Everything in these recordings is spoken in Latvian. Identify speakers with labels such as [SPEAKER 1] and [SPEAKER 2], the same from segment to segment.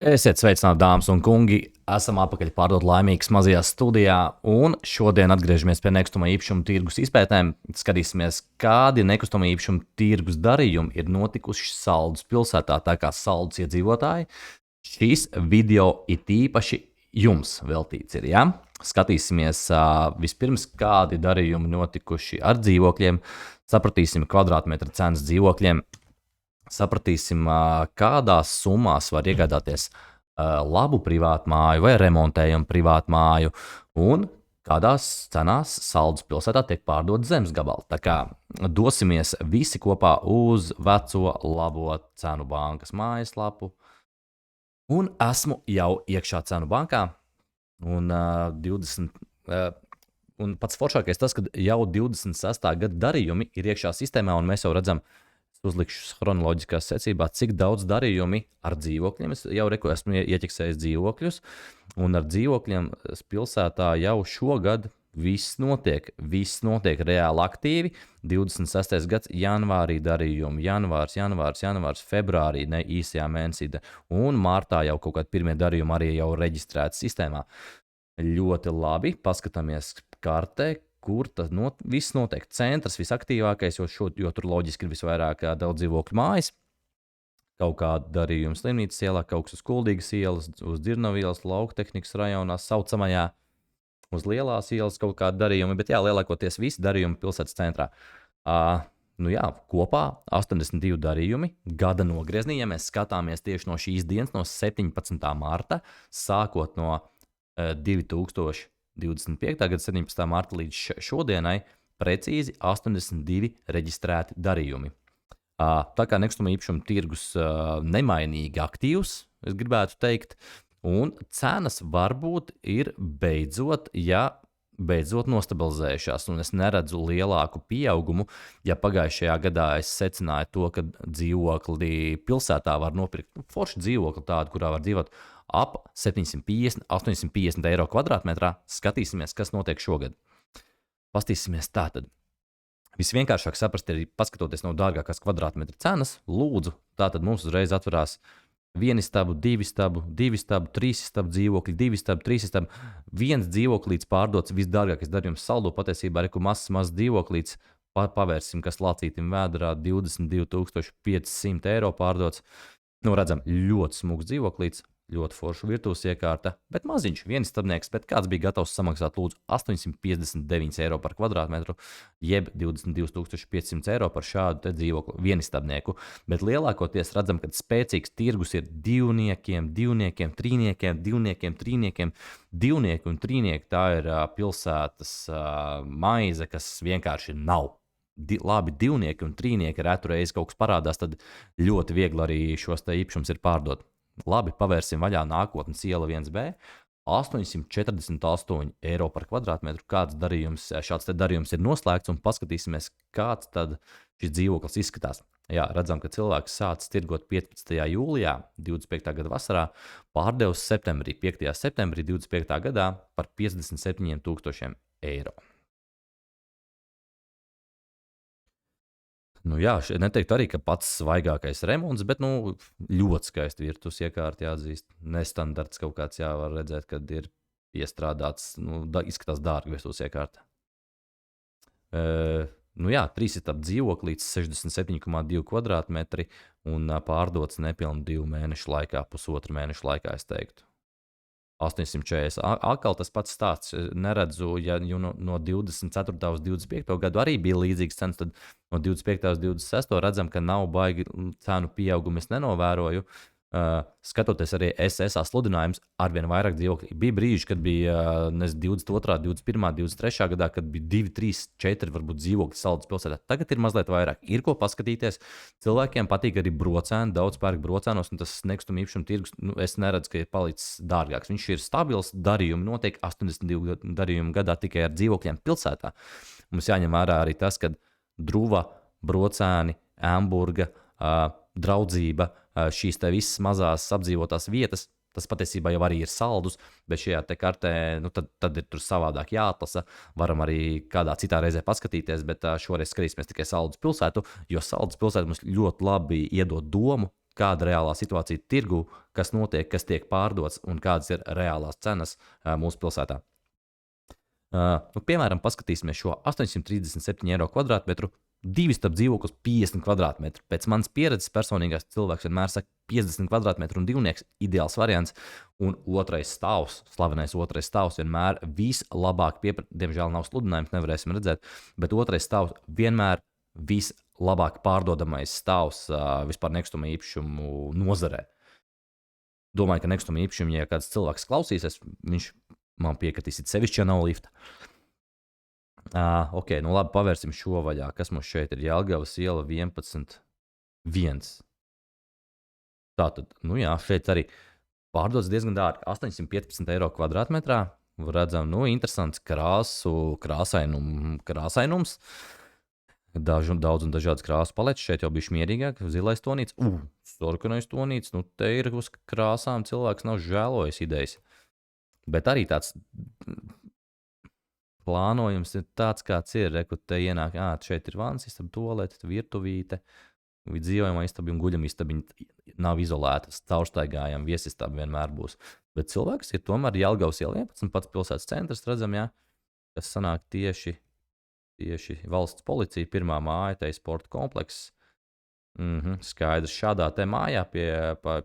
[SPEAKER 1] Esiet sveicināti, dāmas un kungi. Esam atpakaļ pārdot laimīgas mazajā studijā, un šodien atgriežamies pie nekustamā īpašuma tirgus izpētēm. Skatīsimies, kādi nekustamā īpašuma tirgus darījumi ir notikuši Saldus pilsētā, tā kā Saldus iedzīvotāji. Šīs video ir īpaši jums veltīts. Ja? Skatīsimies vispirms, kādi darījumi notikuši ar dzīvokļiem, sapratīsim kvadrātmetra cenas dzīvokļiem. Sapratīsim, kādās summās var iegādāties labu privātu māju vai remontējumu privātu māju, un kādās cenās Saldus pilsētā tiek pārdot zemes gabali. Tā kā dosimies visi kopā uz veco labo cenu bankas mājaslapu, un esmu jau iekšā cenu bankā, un un pats foršākais tas, ka jau 26. gada darījumi ir iekšā sistēmā, un mēs jau redzam, uzlikšu chronoloģiskā secībā, cik daudz darījumi ar dzīvokļiem. Es jau esmu ieķeksējis dzīvokļus, un ar dzīvokļiem pilsētā jau šogad viss notiek reāli aktīvi. 26. gads janvārī darījumi, janvārs, februārī, ne īsajā mēnesī, un martā jau kaut kādi pirmie darījumi arī jau reģistrēti sistēmā. Ļoti labi, paskatāmies kartē, kur tas viss notiek. Centrs visaktīvākais, jo tur loģiski ir visvairāk daudz dzīvokļu mājas. Kaut kāda darījuma Slimnīcas ielā, kaut kas uz Kuldīgas ielas, uz Dzirnavu ielas, Lauktehnikas rajonā, saucamajā, uz Lielās ielas kaut kāda darījuma, bet jā, lielākoties visi darījumi pilsētas centrā. Kopā 82 darījumi gada nogrieznī, ja mēs skatāmies tieši no šīs dienas, no 17. marta, sākot no 2025. gada 17. marta līdz šodienai, precīzi 82 reģistrēti darījumi. Tā kā nekustamā īpašuma tirgus nemainīgi aktīvs, es gribētu teikt, un cenas varbūt ir beidzot nostabilizējušās, un es neredzu lielāku pieaugumu. Ja pagājušajā gadā es secināju to, ka dzīvokli pilsētā var nopirkt foršu dzīvokli tādu, kurā var dzīvot ap 750–850 eiro kvadrātmetrā, skatīsimies, kas notiek šogad. Pastīsimies tātad. Visvienkāršāk saprast ir, paskatoties no dārgākās kvadrātmetra cenas, lūdzu, tātad mums uzreiz atverās 1 istabu, 2 istabu, 2 istabu, 3 istabu dzīvokļi, 2 istabu, 3 istabu. Viens dzīvoklīts pārdots, visdārgākais darījums Saldū, patiesībā reku mazs dzīvoklīts, pavērsim, kas lācītim vēdrā, 22 500 eiro pārdots. Redzam, ļoti smuks dzīvoklīts, ļoti forša virtuves iekārta, bet maziņš, vienistabnieks, bet kāds bija gatavs samaksāt lūdzu 859 eiro par kvadrātmetru, jeb 22 500 eiro par šādu dzīvokli vienistabnieku. Bet lielākoties redzam, ka spēcīgs tirgus ir divniekiem, trīniekiem. Divnieki un trīnieki, tā ir pilsētas maize, kas vienkārši nav. Labi, divnieki un trīnieki retu reizi kaut kas parādās, tad ļoti viegli arī šos te īpašums ir pārdot. Labi, pavērsim vaļā nākotnes iela 1B, 848 eiro par kvadrātmetru. Šāds darījums ir noslēgts, un paskatīsimies, kāds tad šis dzīvoklis izskatās. Jā, redzam, ka cilvēks sācis tirgot 15. jūlijā, 25. gada vasarā, pārdevis 5. septembrī 25. gadā par 57 000 eiro. Neteiktu arī, ka pats svaigākais remonts, bet ļoti skaisti virtuves iekārta jāatzīst. Nestandarts kaut kāds, var redzēt, kad ir iestrādāts, izskatās dārgi virtuves iekārta. 3 istabu dzīvoklīts, 67,2 kvadrātmetri un pārdots nepilnu 2 mēnešu laikā, pusotru mēnešu laikā, es teiktu. 840. Atkal tas pats stāsts. Neredzu, ja no 24. uz 25. gadu arī bija līdzīgs cenas, tad no 25. uz 26. redzam, ka nav baigi cenu pieaugumu, es nenovēroju. Skatoties arī SSA sludinājums, arvien vairāk dzīvokļi. Bija brīži, kad bija 22., 21., 23. gadā, kad bija 2, 3, 4 varbūt dzīvokļi Saldus pilsētā. Tagad ir mazliet vairāk. Ir ko paskatīties. Cilvēkiem patīk arī brocēni, daudz pērk brocēnos, un tas nekustamā īpašuma tirgus, es neredzu, ka ir palicis dārgāks. Viņš ir stabils, darījumi notiek 82 darījumu gadā tikai ar dzīvokļiem pilsētā. Mums jāņem vērā arī tas, ka Druva, brocēni, Emburga, Draudzība, šīs te visas mazās apdzīvotās vietas, tas patiesībā jau arī ir Saldus, bet šajā te kartē, tad ir tur savādāk jāatlasa. Varam arī kādā citā reizē paskatīties, bet šoreiz skatīsimies tikai Saldus pilsētu, jo Saldus pilsēta mums ļoti labi iedod domu, kāda reālā situācija tirgu, kas notiek, kas tiek pārdots un kādas ir reālās cenas mūsu pilsētā. Piemēram, paskatīsimies šo 837 eiro kvadrātmetru, 2 stāvu dzīvoklis 50 kvadrātmetru. Pēc manas pieredzes personīgās cilvēks vienmēr saka 50 kvadrātmetru un divnieks ideāls variants. Un otrais stāvs, slavenais otrais stāvs vienmēr vislabāk diemžēl nav sludinājums, nevarēsim redzēt, bet otrais stāvs vienmēr vislabāk pārdodamais stāvs vispār nekustamā īpašumu nozarē. Domāju, ka nekustamā īpašumu, ja kāds cilvēks klausīsies, viņš man piekritīs, sevišķi, ja nav lifta. Ok, nu labi, pavērsim šo vaļā. Kas mums šeit ir? Jelgavas iela 11.1. Tātad, nu jā, šeit arī pārdodas diezgan dārgi. 815 eiro kvadrātmetrā. Redzam, nu, interesants krāsainums. Daudz un dažādas krāsas paletes. Šeit jau bišķi mierīgāk. Zilais tonīts. Sarkanais tonīts. Nu, te ir uz krāsām cilvēks nav žēlojis idejas. Bet arī tāds plānojums ir tāds, kāds ir. Reku te ienāk, šeit ir vans istaba, tualete, virtuvīte, dzīvojamā istaba un guļama istaba nav izolētas, caurstaigājama, viesistaba vienmēr būs. Bet cilvēks ir tomēr Jelgavas iela 11, pats pilsētas centrs, redzam, kas sanāk tieši valsts policija, pirmā māja, tai sporta komplekss. Skaidrs, šādā te mājā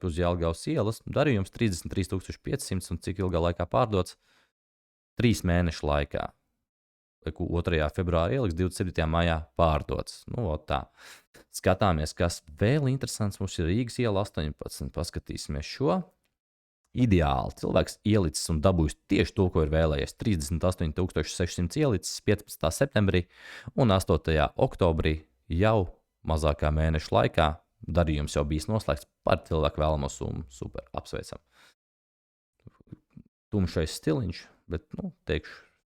[SPEAKER 1] uz Jelgavas ielas darījums 33 500 un cik ilgā laikā pārdots? 3 mēnešu laikā. 2. februārī ieliks, 27. maijā pārdots. Nu, tā. Skatāmies, kas vēl interesants mums ir Rīgas iela 18. Paskatīsimies šo. Ideāli. Cilvēks ielicis un dabūjis tieši to, ko ir vēlējies. 38 600 ielicis 15. septembrī un 8. oktobrī jau mazākā mēneša laikā darījums jau bijis noslēgts par cilvēku vēlamo summu. Super, apsveicam. Tumšais stiliņš, bet, teikšu,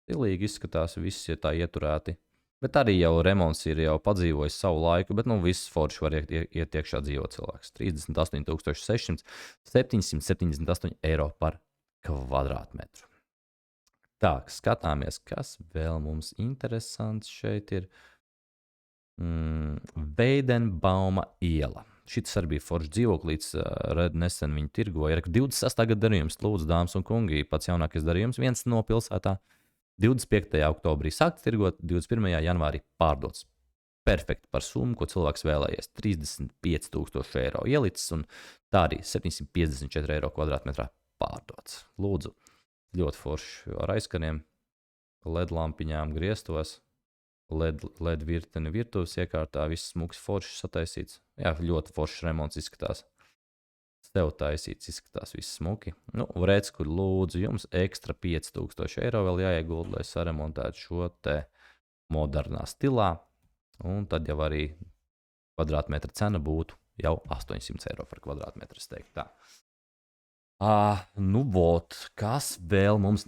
[SPEAKER 1] stilīgi izskatās, viss ir tā ieturēti. Bet arī jau remonts ir jau padzīvojis savu laiku, bet, viss forši var iet iekšā dzīvot cilvēks. 38 600, 778 eiro par kvadrātmetru. Tā, skatāmies, kas vēl mums interesants šeit ir. Veidenbauma iela. Šis arī bija foršs dzīvoklīts, nesen viņu tirgoja. Ir 26. gada darījums, lūdzu, dāmas un kungi, pats jaunākais darījums, viens no pilsētā. 25. oktobrī sākts tirgot, 21. janvārī pārdots. Perfekti par summu, ko cilvēks vēlējies. 35 000 eiro ielicis un tā arī 754 eiro kvadrātmetrā pārdots. Lūdzu, ļoti forši ar aizkariem, LED lampiņām griestos. LED virteni virtuves iekārtā, viss smuks foršs sataisīts. Jā, ļoti foršs remonts izskatās. Tev taisīts, izskatās viss smuki. Nu, redz, kur lūdzu jums ekstra 5000 eiro vēl jāiegulda, lai saremontētu šo te modernā stilā. Un tad jau arī kvadrātmetra cena būtu jau 800 eiro par kvadrātmetru, es teiktu tā. Kas vēl mums,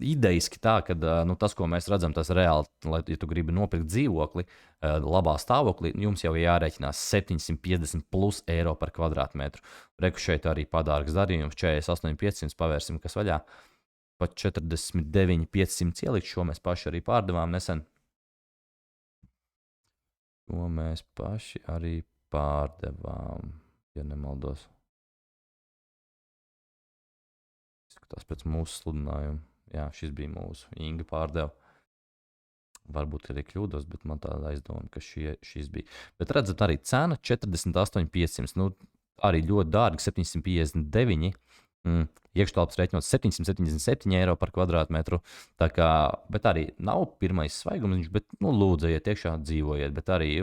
[SPEAKER 1] idejiski tā, ka tas, ko mēs redzam, tas reāli, ja tu gribi nopirkt dzīvokli, labā stāvoklī, jums jau jārēķinās 750 plus eiro par kvadrātmetru. Reku šeit arī padārgs darījums, 48 500, pavērsim, kas vaļā. Pat 49 500 ielikt, šo mēs paši arī pārdevām nesen. Šo mēs paši arī pārdevām, ja nemaldos. Izskatās pēc mūsu sludinājuma. Jā, šis bija mūsu Inga pārdeva. Varbūt arī kļūdos, bet man tāda aizdoma, ka šis bija. Bet redzat, arī cena 48 500. Arī ļoti dārgi, 759. Iekštelpas rēķinot 777 eiro par kvadrātmetru. Tā kā, bet arī nav pirmais svaigums, bet, lūdzu, iet iekšā dzīvojiet. Bet arī,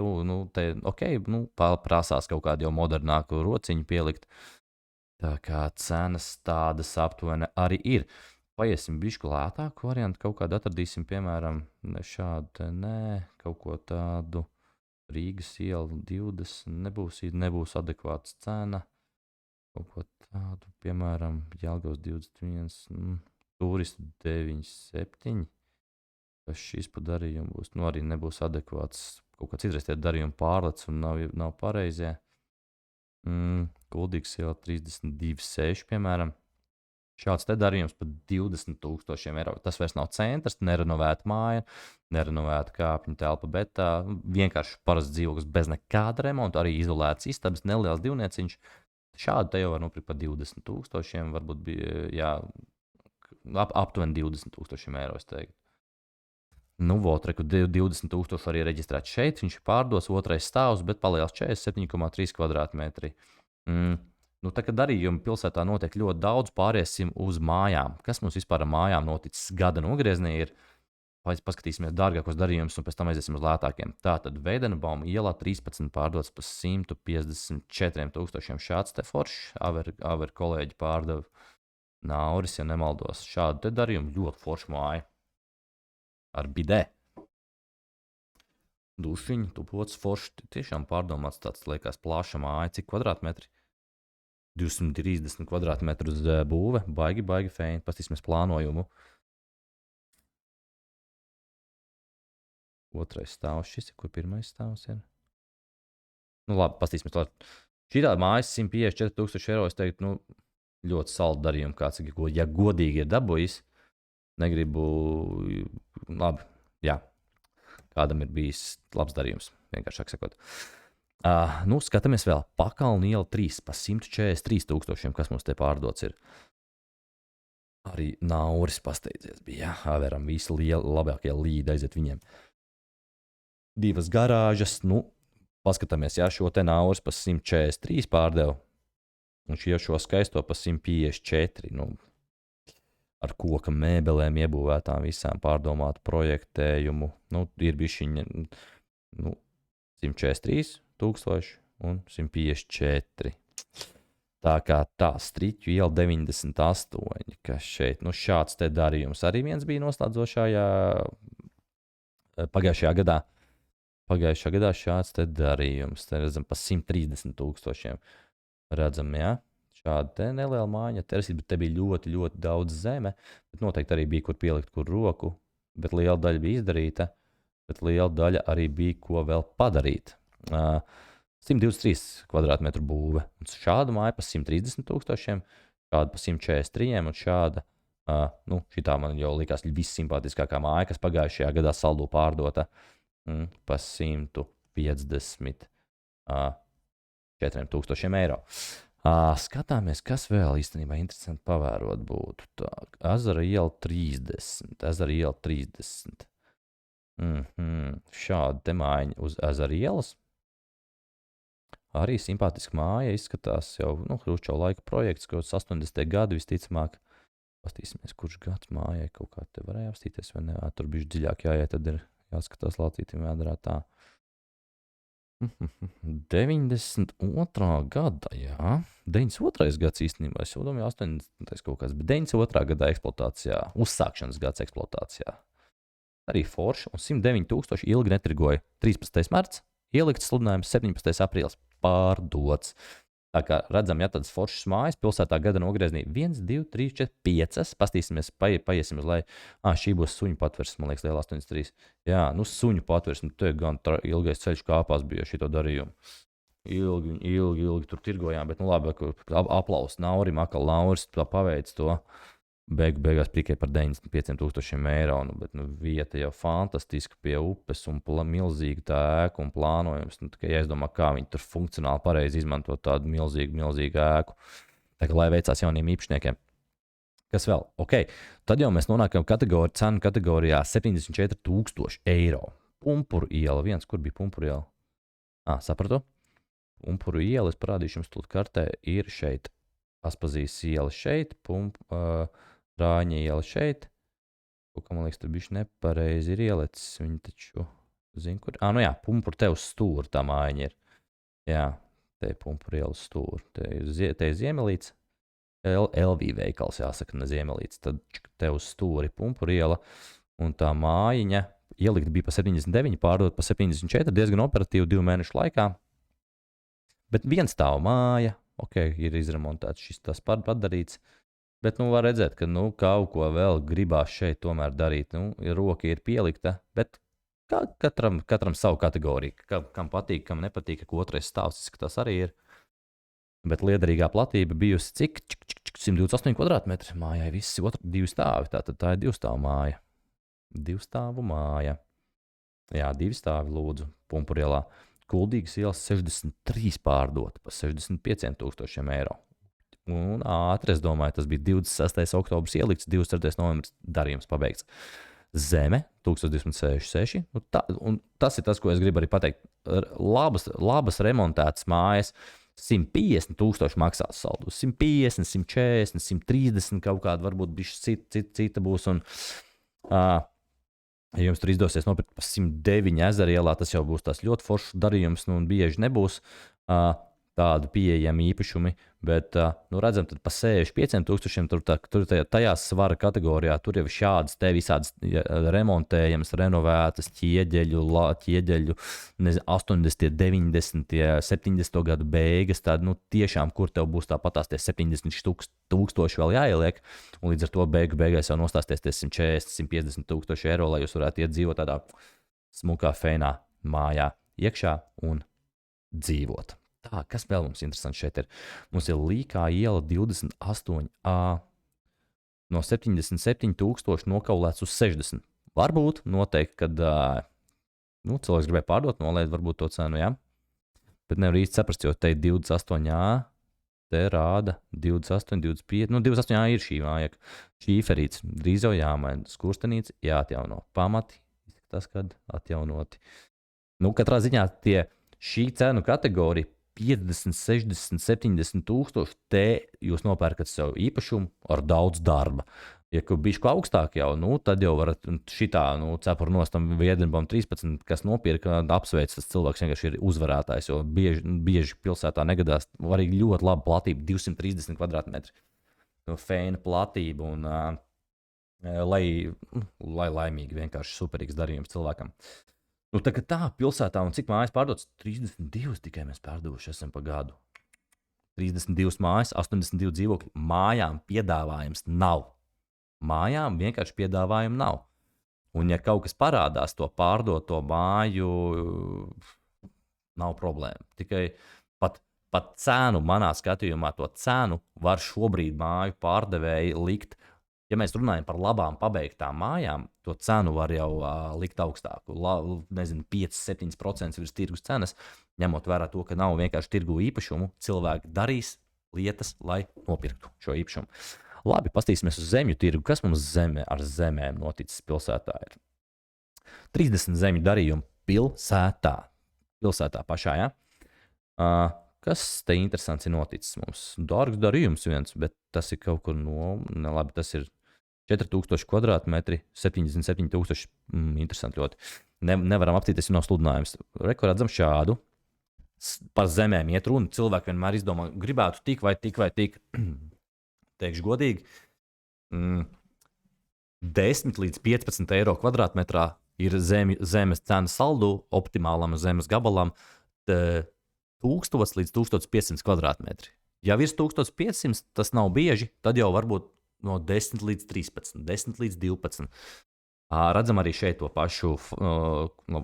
[SPEAKER 1] prasās kaut kādu jau modernāku rociņu pielikt. Tā kā cenas tādas aptuveni arī ir. Paiesim bišķi lētāku variantu, kaut kādu atradīsim, piemēram, kaut ko tādu Rīgas iela 20, nebūs adekvāts cena, kaut ko tādu, piemēram, Jelgavas 21, Turistu 97, kas šis pa darījumu būs, arī nebūs adekvāts, kaut kā citreiz tie darījumi pārlec un nav pareizie, Kuldīgas iela 32,6, piemēram. Šāds te darījums par 20 000 eiro. Tas vairs nav centrs, nerenovēta māja, nerenovēta kāpņu telpa, bet vienkārši parasts dzīvoklis bez nekāda remonta, arī izolēts istabas, neliels divnieciņš, Šādu te jau var nopirkt par 20,000, varbūt bija, jā, aptuveni 20,000 eiro, es teiktu. Nu, Votreku 20,000 arī reģistrēts šeit, viņš ir pārdos, otrais stāvs, bet palielinās 47,3 kvadrātmetri. Nu, tā kā darījumi pilsētā notiek ļoti daudz, pāriesim uz mājām. Kas mums vispār ar mājām noticis gada nogriezienī ir? Paskatīsimies dārgākos darījumus un pēc tam aiziesim uz lētākiem. Tātad Veidenbauma ielā 13 pārdots par 154,000. Šāds te foršs, Aver kolēģi pārdeva Nauris, ja nemaldos. Šādu te darījumu ļoti foršu māju. Ar bidē. Dušiņi, tupots forši, tiešām pārdomāts tāds, liekas, plaša māja. Cik kvadrātmetri? 230 kvadrātmetru uz būve. Baigi feini. Pastīsimies plānojumu. Otrais stāvs šis ir, kur pirmais stāvs ir. Nu labi, pastīsimies. Šitā mājas 154,000 eiro, es teiktu, nu, ļoti saldu darījumu kāds, ja godīgi ir dabūjis. Negribu, labi, jā, kādam ir bijis labs darījums, vienkāršāk sakot. Nu, skatāmies vēl. Pakalnu iela 3 par 143,000, kas mums te pārdots ir. Arī Nauris pasteidzies bija, jā, Averam visi labākie līdi aiziet viņiem. 2 garāžas, nu, paskatāmies, jā, šo te Nauris par 143 pārdevu, un šo skaisto par 154, nu, ar koka mēbelēm iebūvētām visām pārdomātu projektējumu. Nu, ir bišķiņa, nu, 143,000 un 154. Tā kā tā, Striķu iela 98, kas šeit, nu, šāds te darījums arī viens bija noslēdzošajā pagājušajā gadā. Pagājušajā gadā šāds te darījums, te redzam pa 130,000. Redzam, jā. Šāda te neliela māja, bet te bija ļoti, ļoti daudz zeme, bet noteikti arī bija, kur pielikt, kur roku, bet liela daļa bija izdarīta, bet liela daļa arī bija, ko vēl padarīt. 123 kvadrātmetru būve, un šāda māja pa 130,000, šāda pa 143, un šāda, nu, šitā man jau likās vissimpātiskākā māja, kas pagājušajā gadā saldu pārdota pa 154,000 eiro. Skatāmies, kas vēl īstenībā interesanti pavērot būtu. Tā, Ezera iela 30. Šāda te mājiņa uz Ezera ielas. Arī simpātiska māja izskatās jau, nu, Hruščova laika projekts, kaut 80. gadi visticamāk. Pastīsimies, kurš gads mājai kaut kā te varēja apstīties, vai ne? Tur bišķi dziļāk jāiet, tad ir jāskatās lācītim vēdrā tā. 92. gada, jā. 92. gads īstenībā, es jau domāju 80. kaut kāds, bet 92. gadā eksploatācijā, uzsākšanas gads eksploatācijā. Arī forši, un 109,000 ilgi netirgoja. 13. marts, ielikts sludinājums, 17. aprīlis pārdots. Tā kā redzam, ja tādas foršas mājas pilsētā gada nogriezienī 1, 2, 3, 4, 5. Pastīsimies, paiesim uz leju. Šī būs suņu patversme, man liekas, liela 83. Jā, nu suņu patversme, te gan ilgais ceļš kāpās bija šito darījumu. Ilgi tur tirgojām, bet nu labi, aplaus Naurim, akal Nauris paveic to. Beigās tikai par 95,000 eiro, nu, bet nu, vieta jau fantastiska pie upes un milzīga tā ēku un plānojums. Nu, tikai jāizdomā, kā viņi tur funkcionāli pareizi izmanto tādu milzīgu ēku. Tā kā lai veicās jauniem īpašniekiem. Kas vēl? Ok, tad jau mēs nonākam cenu kategorijā 74,000 eiro. Pumpuru iela viens, kur bija Pumpuru iela? Sapratu? Pumpuru iela, es parādīšu jums tūlīt kartē, ir šeit. Aspazīs iela šeit, Rāņa iela šeit. Kaut kā, man liekas, tur bišķi nepareizi ir ielicis. Viņi taču zina, kur. Nu jā, Pumpuru te uz stūra tā mājiņa ir. Jā, te ir Pumpuru iela uz stūra. Te ir Ziemelīts. LV veikals, jāsaka, ne Ziemelīts. Tad te uz stūri Pumpuru iela. Un tā mājiņa ielikt bija pa 79, pārdot pa 74, diezgan operatīvi 2 mēnešu laikā. Bet viens stāv māja. Ok, ir izremontēts šis tas padarīts. Bet, nu, var redzēt, ka, nu, kaut ko vēl gribās šeit tomēr darīt. Nu, roka ir pielikta, bet katram savu kategoriju. Kam patīk, kam nepatīk, ka otrais stāvs izskatās arī ir. Bet liederīgā platība bijusi cik? 128 kvadrātmetri. Mājai visi 2 stāvi. Tātad tā ir 2 stāvu māja. 2 stāvu māja. Jā, 2 stāvi lūdzu Pumpurielā. Kuldīgas ielas 63 pārdota par 65,000 eiro. Un ātri, es domāju, tas bija 26. oktobris ielikts, 24. novembris darījums pabeigts. Zeme 1266. Un tas ir tas, ko es gribu arī pateikt. Labas remontētas mājas 150,000 maksās saldu. 150, 140, 130 kaut kāda varbūt bišķi cita būs. Un, ja jums tur izdosies nopirkt pa 109 Ezera ielā, tas jau būs tās ļoti foršs darījums, un bieži nebūs tādi pieejami īpašumi, bet, redzam, tad pa 65,000 tur tajā svara kategorijā, tur jau ir šādas te visādas remontējamas, renovētas ķieģeļu, 80, 90, 70 gadu beigas, tad, tiešām, kur tev būs tāpatās tie 70,000 vēl jāieliek, un līdz ar to beigās jau nostāsties tie 140, 150,000 eiro, lai jūs varētu iet dzīvot tādā smukā feinā mājā iekšā un dzīvot. Tā, kas vēl mums interesants šeit ir? Mums ir Līkā iela 28A no 77,000 nokaulēts uz 60. Varbūt, noteikti, kad cilvēks gribēja pārdot, nolaid varbūt to cenu, jā. Bet nevar īsti saprast, jo te 28A, te rāda 28, 25, 28A ir šī māja, šīferīts, drīz jau jāmaina, skurstenīts, jāatjauno, pamati, izskatās, kad atjaunoti. Katrā ziņā šī cenu kategorija 50, 60, 70,000, te jūs nopērkat sev īpašumu ar daudz darba. Ja bišķi augstāk jau, tad jau varat šitā, cepuru nostam Viedenbam 13, kas nopirka, apsveic, tas cilvēks vienkārši ir uzvarētājs, jo bieži pilsētā negadās, arī ļoti laba platība, 230 kvadrātmetri. Feina platība un lai laimīgi vienkārši superīgs darījums cilvēkam. Tā pilsētā, un cik mājas pārdotas? 32 tikai mēs pārdojuši esam pa gadu. 32 mājas, 82 dzīvokļi. Mājām piedāvājums nav. Mājām vienkārši piedāvājumu nav. Un ja kaut kas parādās, to pārdoto māju, nav problēma. Tikai pat cenu, manā skatījumā, to cenu var šobrīd māju pārdevēji likt. Ja mēs runājam par labām pabeigtām mājām, to cenu var jau likt augstāku. 5-7% virs tirgus cenas, ņemot vērā to, ka nav vienkārši tirgu īpašumu, cilvēki darīs lietas, lai nopirktu šo īpašumu. Labi, pastīsimies uz zemju tirgu. Kas mums ar zemēm noticis pilsētā ir? 30 zemju darījumu pilsētā. Pilsētā pašā, ja? Kas te interesants ir noticis mums? Dārgs darījums viens, bet tas ir kaut kur labi, tas ir 4,000 kvadrātmetri, 77,000. Interesanti ļoti. Nevaram aptīties, ja nav sludinājums. Redzam šādu. Par zemēm iet runa. Cilvēki vienmēr izdomā, gribētu tik vai tik vai tik. Teikšu godīgi. 10 līdz 15 eiro kvadrātmetrā ir zemes cena saldu, optimālam zemes gabalam 1000 līdz 1500 kvadrātmetri. Ja virs 1500 tas nav bieži, tad jau varbūt no 10 līdz 13, 10 līdz 12. Redzam arī šeit to pašu,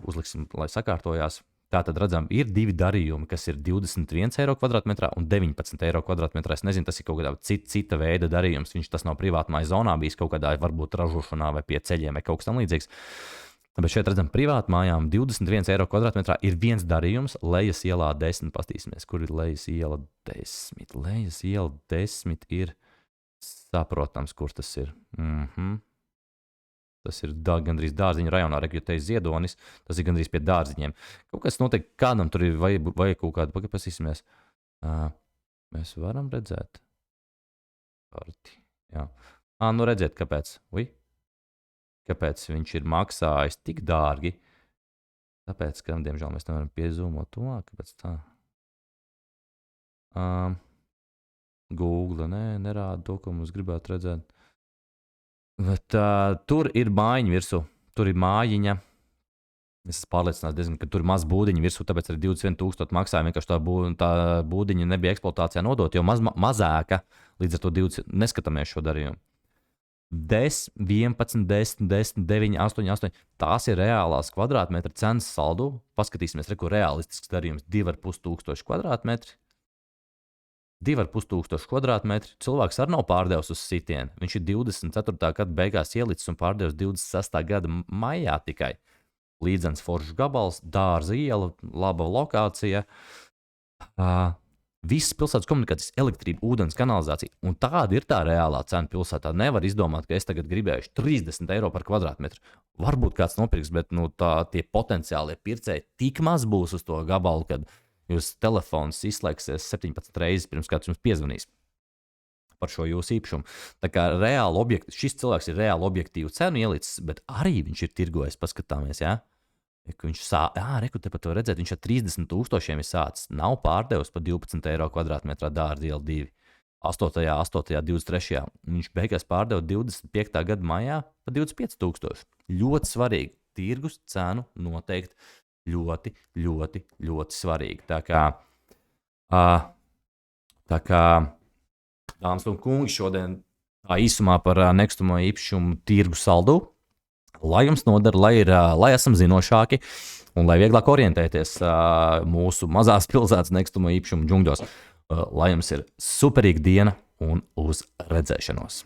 [SPEAKER 1] uzliksim, lai sakārtojās. Tātad redzam, ir divi darījumi, kas ir 21 eiro kvadrātmetrā un 19 eiro kvadrātmetrā. Es nezinu, tas ir kaut kādā cita veida darījums. Tas nav privātmājas zonā bijis kaut kādā varbūt ražošanā vai pie ceļiem vai kaut kas tam līdzīgs. Bet šeit redzam, privātmājām 21 eiro kvadrātmetrā ir viens darījums, Lejas ielā 10. Pastīsimies, kur ir Lejas iela 10. Lejas iela 10 ir saprotams, kur tas ir. Tas ir gandrīz dārziņu rajonā, rekrutējis Ziedonis. Tas ir gandrīz pie dārziņiem. Kaut kas noteikti kādam tur ir vai kaut kāda, pasīsimies. Mēs varam redzēt. Jā. Redziet, kāpēc. Kāpēc viņš ir maksājis tik dārgi? Tāpēc, ka, diemžēl, mēs nevaram piezūmot to. Kāpēc tā? Google nerāda to, ko mums gribētu redzēt. Bet tur ir mājiņa virsū. Tur ir mājiņa. Es esmu pārliecināts diezgan, ka tur ir maz būdiņa virsū, tāpēc arī 21,000 maksāja. Vienkārši tā būdiņa nebija eksploatācijā nodot, jo mazāka. Līdz ar to neskatāmies šo darījumu. 10, 11, 10, 10, 9, 8, 8. Tās ir reālās kvadrātmetra cenas saldu. Paskatīsimies, kur realistisks darījums 2,500 kvadrātmetri. 2,500 kvadrātmetri. Cilvēks arī nav pārdevis uz sitienu. Viņš ir 24. gada beigās ielicis un pārdevis 26. gada maijā tikai. līdzens foršs gabals, dārza iela, laba lokācija. Visas pilsētas komunikācijas, elektrība, ūdens, kanalizācija. Un tāda ir tā reālā cena pilsētā. Nevar izdomāt, ka es tagad gribēšu 30 eiro par kvadrātmetru. Varbūt kāds nopirks, bet tie potenciālie pircēji tik maz būs uz to gabalu, kad jūs telefons izslēgsies 17 reizes pirms kāds jums piezvanīs par šo jūsu īpašumu. Tā kā šis cilvēks ir reāli objektīvu cenu ielicis, bet arī viņš ir tirgojis, paskatāmies, jā. Viņš tepat var redzēt, viņš ar 30,000 ir sācis. Nav pārdevis par 12 eiro kvadrātmetrā dārza iela 2. 8., 23. Viņš beigās pārdeva 25. gada maijā par 25,000. Ļoti svarīgi. Tirgus cenu noteikti ļoti, ļoti, ļoti svarīgi. Tā kā dāmas un kungi, šodien tā īsumā par nekustamo īpašumu tirgu saldu. Lai jums noder, lai esam zinošāki un lai vieglāk orientēties mūsu mazās pilsētas nekustamo īpašumu džungļos. Lai jums ir superīga diena un uz redzēšanos!